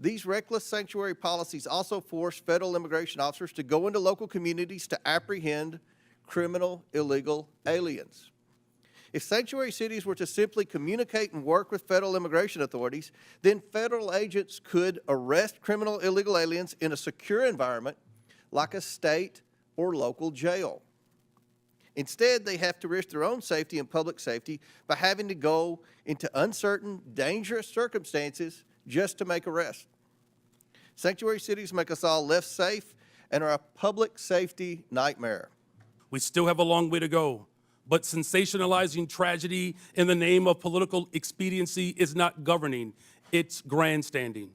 These reckless sanctuary policies also force federal immigration officers to go into local communities to apprehend criminal illegal aliens. If sanctuary cities were to simply communicate and work with federal immigration authorities, then federal agents could arrest criminal illegal aliens in a secure environment like a state or local jail. Instead, they have to risk their own safety and public safety by having to go into uncertain, dangerous circumstances just to make arrests. Sanctuary cities make us all less safe and are a public safety nightmare. We still have a long way to go, but sensationalizing tragedy in the name of political expediency is not governing, it's grandstanding.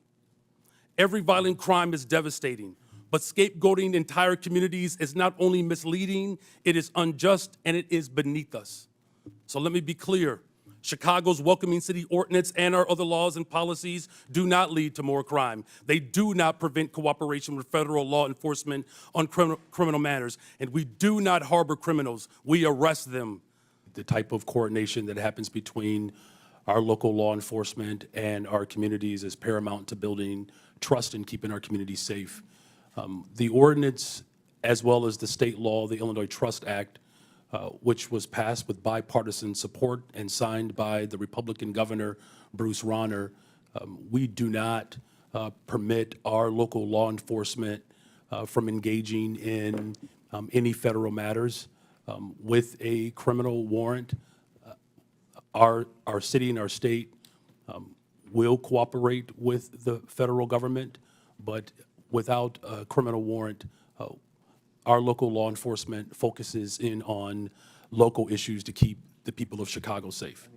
Every violent crime is devastating, but scapegoating entire communities is not only misleading, it is unjust and it is beneath us. So let me be clear. Chicago's Welcoming City Ordinance and our other laws and policies do not lead to more crime. They do not prevent cooperation with federal law enforcement on criminal matters, and we do not harbor criminals. We arrest them. The type of coordination that happens between our local law enforcement and our communities is paramount to building trust and keeping our communities safe. The ordinance, as well as the state law, the Illinois Trust Act, which was passed with bipartisan support and signed by the Republican Governor, Bruce Rauner, we do not permit our local law enforcement from engaging in any federal matters. With a criminal warrant, our city and our state will cooperate with the federal government, but without a criminal warrant, our local law enforcement focuses in on local issues to keep the people of Chicago safe.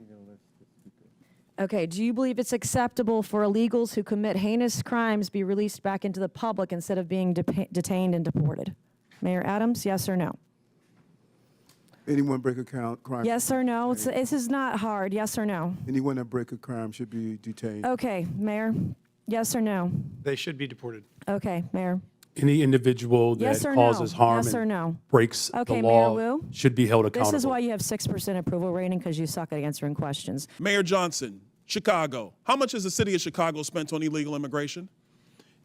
Okay, do you believe it's acceptable for illegals who commit heinous crimes be released back into the public instead of being detained and deported? Mayor Adams, yes or no? Anyone break a crime? Yes or no? This is not hard, yes or no? Anyone that break a crime should be detained. Okay, Mayor, yes or no? They should be deported. Okay, Mayor. Any individual that Yes or causes no? harm Yes or and no? breaks Okay, the Mayor law Wu? should be held accountable. This is why you have 6% approval rating, because you suck at answering questions. Mayor Johnson, Chicago. How much has the city of Chicago spent on illegal immigration?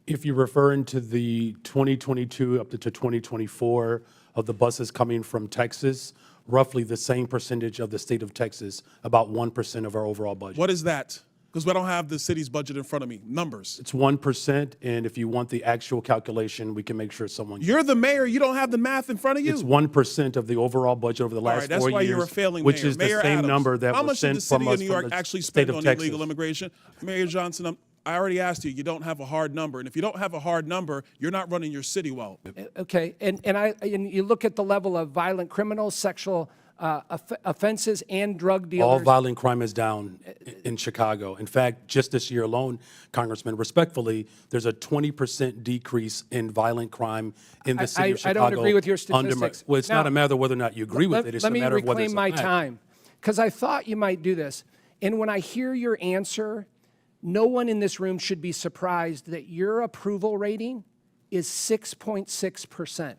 If you're referring to the 2022 up to 2024 of the buses coming from Texas, roughly the same percentage of the state of Texas, about 1% of our overall budget. What is that? Because I don't have the city's budget in front of me. Numbers. It's 1%, and if you want the actual calculation, we can make sure someone. You're the mayor. You don't have the math in front of you. It's 1% of the overall budget over the All last right, that's 4 why years, you're a failing which mayor. is the Mayor same Adams, number that how was much did the sent city from of us New from York the actually state spend of on Texas. illegal immigration? Mayor Johnson, I already asked you. You don't have a hard number, and if you don't have a hard number, you're not running your city well. Okay, and you look at the level of violent criminals, sexual offenses, and drug dealers. All violent crime is down in Chicago. In fact, just this year alone, Congressman, respectfully, there's a 20% decrease in violent crime in the city of Chicago. I don't agree with your statistics. Well, it's not a matter of whether or not you agree with it. It's a matter of whether it's a Let me reclaim my fact. time, because I thought you might do this. And when I hear your answer, no one in this room should be surprised that your approval rating is 6.6%.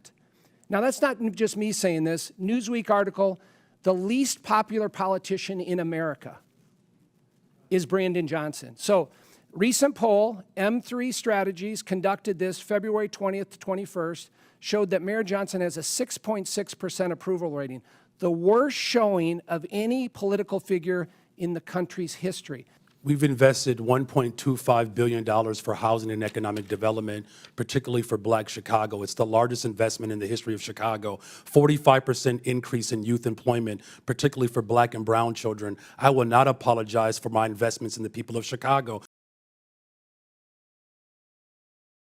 Now, that's not just me saying this. Newsweek article, the least popular politician in America is Brandon Johnson. So, recent poll, M3 Strategies conducted this February 20th to 21st, showed that Mayor Johnson has a 6.6% approval rating, the worst showing of any political figure in the country's history. We've invested $1.25 billion for housing and economic development, particularly for Black Chicago. It's the largest investment in the history of Chicago. 45% increase in youth employment, particularly for Black and brown children. I will not apologize for my investments in the people of Chicago.